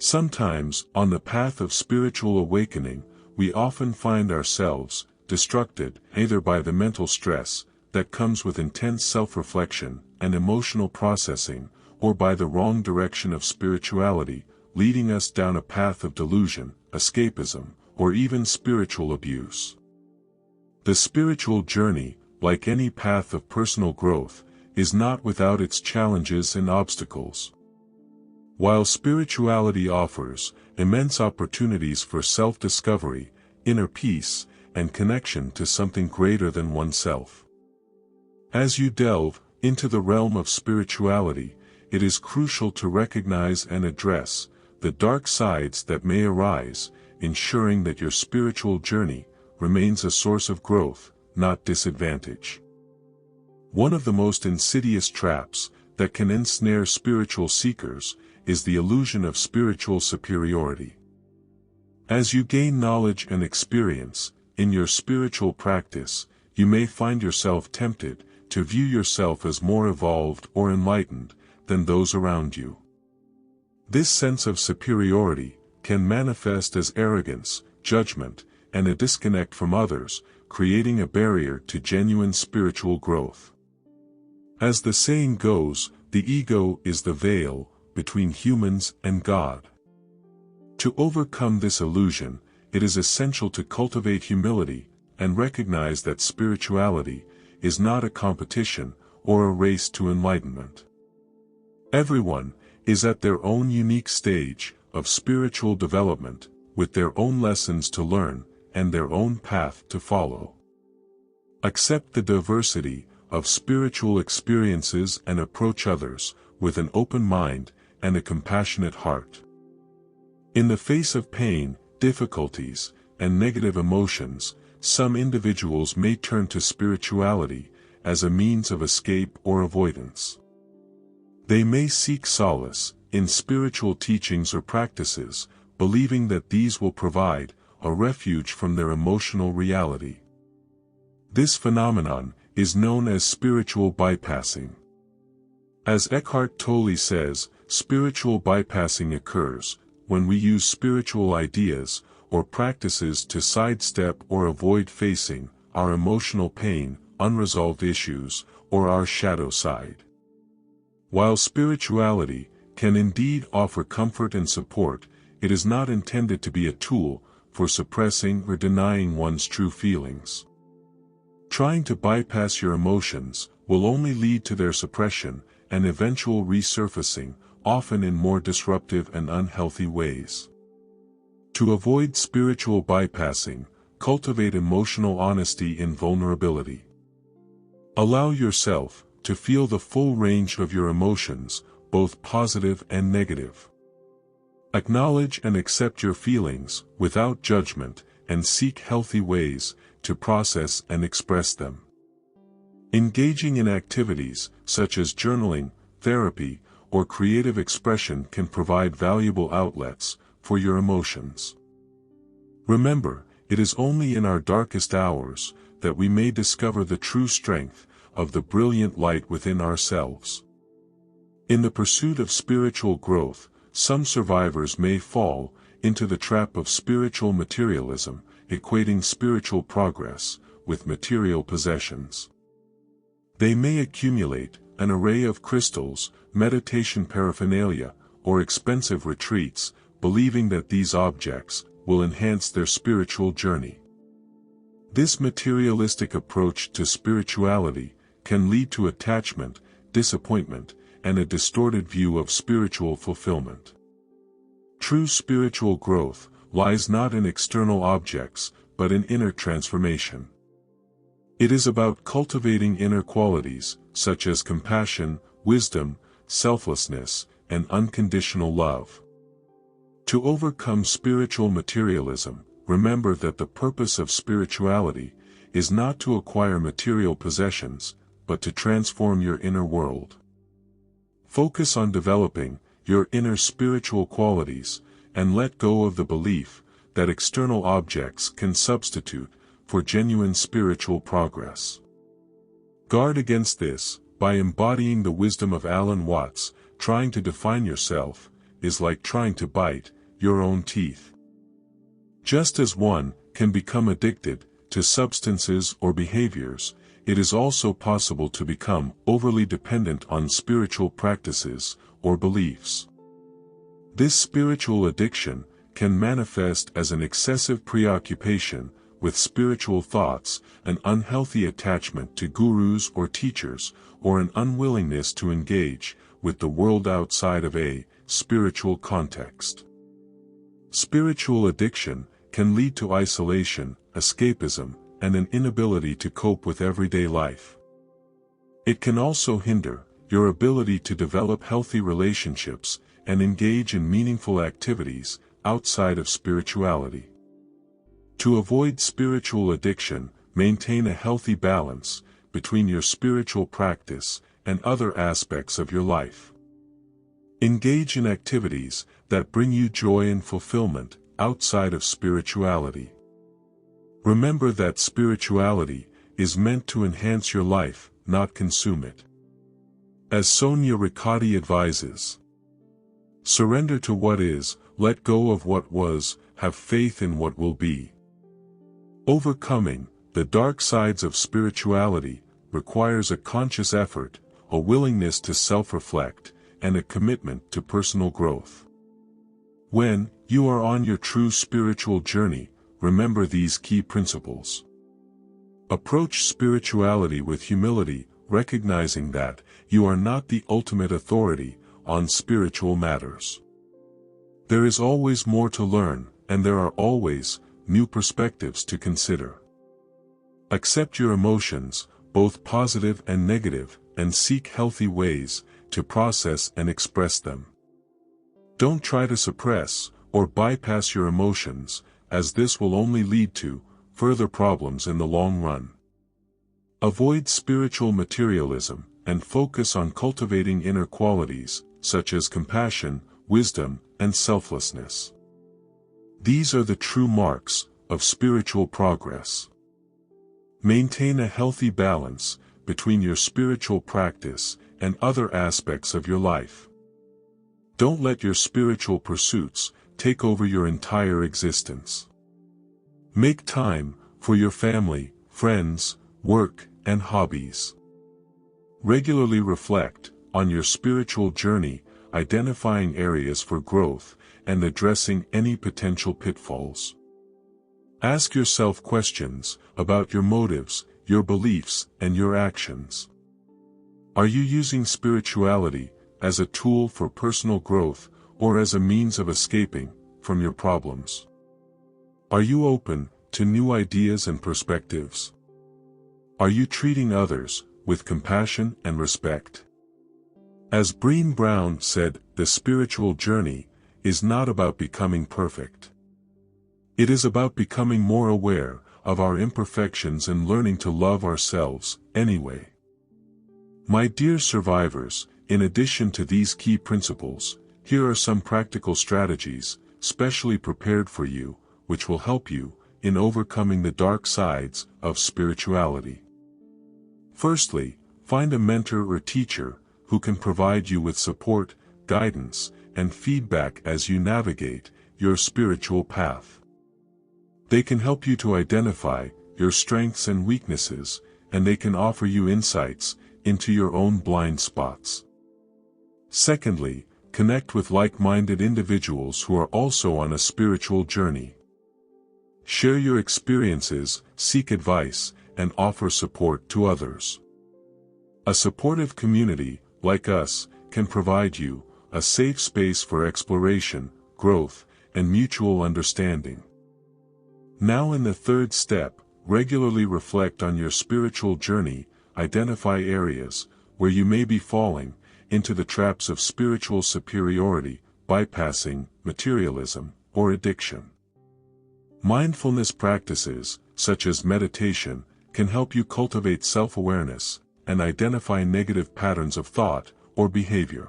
Sometimes, on the path of spiritual awakening, we often find ourselves distracted either by the mental stress that comes with intense self-reflection and emotional processing, or by the wrong direction of spirituality, leading us down a path of delusion, escapism, or even spiritual abuse. The spiritual journey, like any path of personal growth, is not without its challenges and obstacles. While spirituality offers immense opportunities for self-discovery, inner peace, and connection to something greater than oneself. As you delve into the realm of spirituality, it is crucial to recognize and address the dark sides that may arise, ensuring that your spiritual journey remains a source of growth, not disadvantage. One of the most insidious traps that can ensnare spiritual seekers is the illusion of spiritual superiority. As you gain knowledge and experience in your spiritual practice, you may find yourself tempted to view yourself as more evolved or enlightened than those around you. This sense of superiority can manifest as arrogance, judgment, and a disconnect from others, creating a barrier to genuine spiritual growth. As the saying goes, the ego is the veil between humans and God. To overcome this illusion, it is essential to cultivate humility and recognize that spirituality is not a competition or a race to enlightenment. Everyone is at their own unique stage of spiritual development, with their own lessons to learn and their own path to follow. Accept the diversity of spiritual experiences and approach others with an open mind and a compassionate heart. In the face of pain, difficulties, and negative emotions, some individuals may turn to spirituality as a means of escape or avoidance. They may seek solace in spiritual teachings or practices, believing that these will provide a refuge from their emotional reality. This phenomenon is known as spiritual bypassing. As Eckhart Tolle says, spiritual bypassing occurs when we use spiritual ideas or practices to sidestep or avoid facing our emotional pain, unresolved issues, or our shadow side. While spirituality can indeed offer comfort and support, it is not intended to be a tool for suppressing or denying one's true feelings. Trying to bypass your emotions will only lead to their suppression and eventual resurfacing, often in more disruptive and unhealthy ways. To avoid spiritual bypassing, cultivate emotional honesty and vulnerability. Allow yourself to feel the full range of your emotions, both positive and negative. Acknowledge and accept your feelings without judgment, and seek healthy ways to process and express them. Engaging in activities such as journaling, therapy, or creative expression can provide valuable outlets for your emotions. Remember, it is only in our darkest hours that we may discover the true strength of the brilliant light within ourselves. In the pursuit of spiritual growth, some survivors may fall into the trap of spiritual materialism, equating spiritual progress with material possessions. They may accumulate an array of crystals, meditation paraphernalia, or expensive retreats, believing that these objects will enhance their spiritual journey. This materialistic approach to spirituality can lead to attachment, disappointment, and a distorted view of spiritual fulfillment. True spiritual growth lies not in external objects, but in inner transformation. It is about cultivating inner qualities, such as compassion, wisdom, selflessness, and unconditional love. To overcome spiritual materialism, remember that the purpose of spirituality is not to acquire material possessions, but to transform your inner world. Focus on developing your inner spiritual qualities, and let go of the belief that external objects can substitute for genuine spiritual progress. Guard against this by embodying the wisdom of Alan Watts, trying to define yourself is like trying to bite your own teeth. Just as one can become addicted to substances or behaviors, it is also possible to become overly dependent on spiritual practices or beliefs. This spiritual addiction can manifest as an excessive preoccupation with spiritual thoughts, an unhealthy attachment to gurus or teachers, or an unwillingness to engage with the world outside of a spiritual context. Spiritual addiction can lead to isolation, escapism, and an inability to cope with everyday life. It can also hinder your ability to develop healthy relationships and engage in meaningful activities outside of spirituality. To avoid spiritual addiction, maintain a healthy balance between your spiritual practice and other aspects of your life. Engage in activities that bring you joy and fulfillment outside of spirituality. Remember that spirituality is meant to enhance your life, not consume it. As Sonia Riccati advises, surrender to what is, let go of what was, have faith in what will be. Overcoming the dark sides of spirituality requires a conscious effort, a willingness to self-reflect, and a commitment to personal growth. When you are on your true spiritual journey, remember these key principles. Approach spirituality with humility, recognizing that you are not the ultimate authority on spiritual matters. There is always more to learn, and there are always new perspectives to consider. Accept your emotions, both positive and negative, and seek healthy ways to process and express them. Don't try to suppress or bypass your emotions, as this will only lead to further problems in the long run. Avoid spiritual materialism and focus on cultivating inner qualities, such as compassion, wisdom, and selflessness. These are the true marks of spiritual progress. Maintain a healthy balance between your spiritual practice and other aspects of your life. Don't let your spiritual pursuits take over your entire existence. Make time for your family, friends, work, and hobbies. Regularly reflect on your spiritual journey, identifying areas for growth and addressing any potential pitfalls. Ask yourself questions about your motives, your beliefs, and your actions. Are you using spirituality as a tool for personal growth or as a means of escaping from your problems? Are you open to new ideas and perspectives? Are you treating others with compassion and respect? As Brené Brown said, the spiritual journey is not about becoming perfect. It is about becoming more aware of our imperfections and learning to love ourselves anyway. My dear survivors, in addition to these key principles, here are some practical strategies, specially prepared for you, which will help you in overcoming the dark sides of spirituality. Firstly, find a mentor or teacher who can provide you with support, guidance, and feedback as you navigate your spiritual path. They can help you to identify your strengths and weaknesses, and they can offer you insights into your own blind spots. Secondly, connect with like-minded individuals who are also on a spiritual journey. Share your experiences, seek advice, and offer support to others. A supportive community, like us, can provide you a safe space for exploration, growth, and mutual understanding. Now in the third step, regularly reflect on your spiritual journey, identify areas where you may be falling into the traps of spiritual superiority, bypassing materialism or addiction. Mindfulness practices, such as meditation, can help you cultivate self-awareness and identify negative patterns of thought or behavior.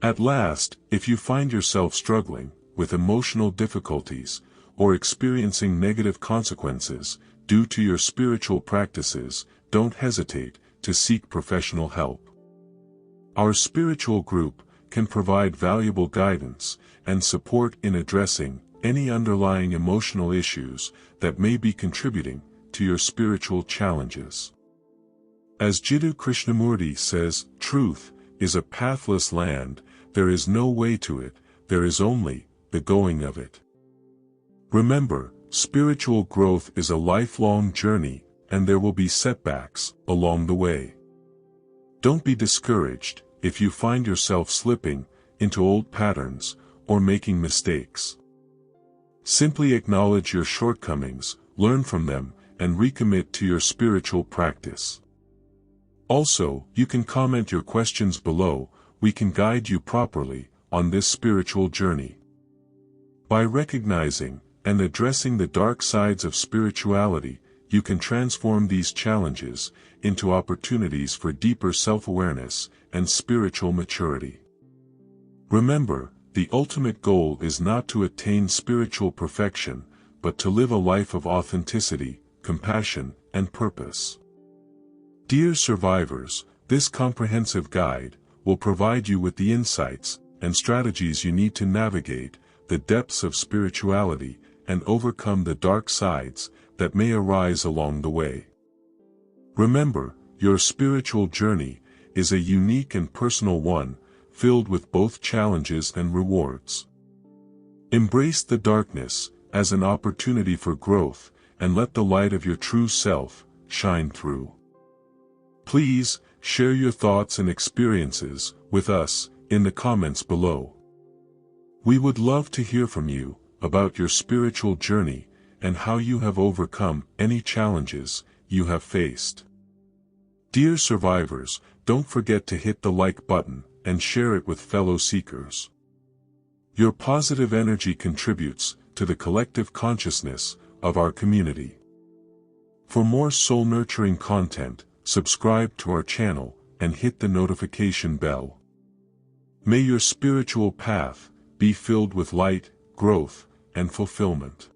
At last, if you find yourself struggling with emotional difficulties or experiencing negative consequences due to your spiritual practices, don't hesitate to seek professional help. Our spiritual group can provide valuable guidance and support in addressing any underlying emotional issues that may be contributing to your spiritual challenges. As Jiddu Krishnamurti says, truth is a pathless land, there is no way to it, there is only the going of it. Remember, spiritual growth is a lifelong journey, and there will be setbacks along the way. Don't be discouraged if you find yourself slipping into old patterns or making mistakes. Simply acknowledge your shortcomings, learn from them, and recommit to your spiritual practice. Also, you can comment your questions below, we can guide you properly on this spiritual journey. By recognizing and addressing the dark sides of spirituality, you can transform these challenges into opportunities for deeper self-awareness and spiritual maturity. Remember, the ultimate goal is not to attain spiritual perfection, but to live a life of authenticity, compassion, and purpose. Dear survivors, this comprehensive guide will provide you with the insights and strategies you need to navigate the depths of spirituality and overcome the dark sides that may arise along the way. Remember, your spiritual journey is a unique and personal one, filled with both challenges and rewards. Embrace the darkness as an opportunity for growth, and let the light of your true self shine through. Please share your thoughts and experiences with us in the comments below. We would love to hear from you about your spiritual journey and how you have overcome any challenges you have faced. Dear survivors, don't forget to hit the like button and share it with fellow seekers. Your positive energy contributes to the collective consciousness of our community. For more soul-nurturing content, subscribe to our channel and hit the notification bell. May your spiritual path be filled with light, growth, and fulfillment.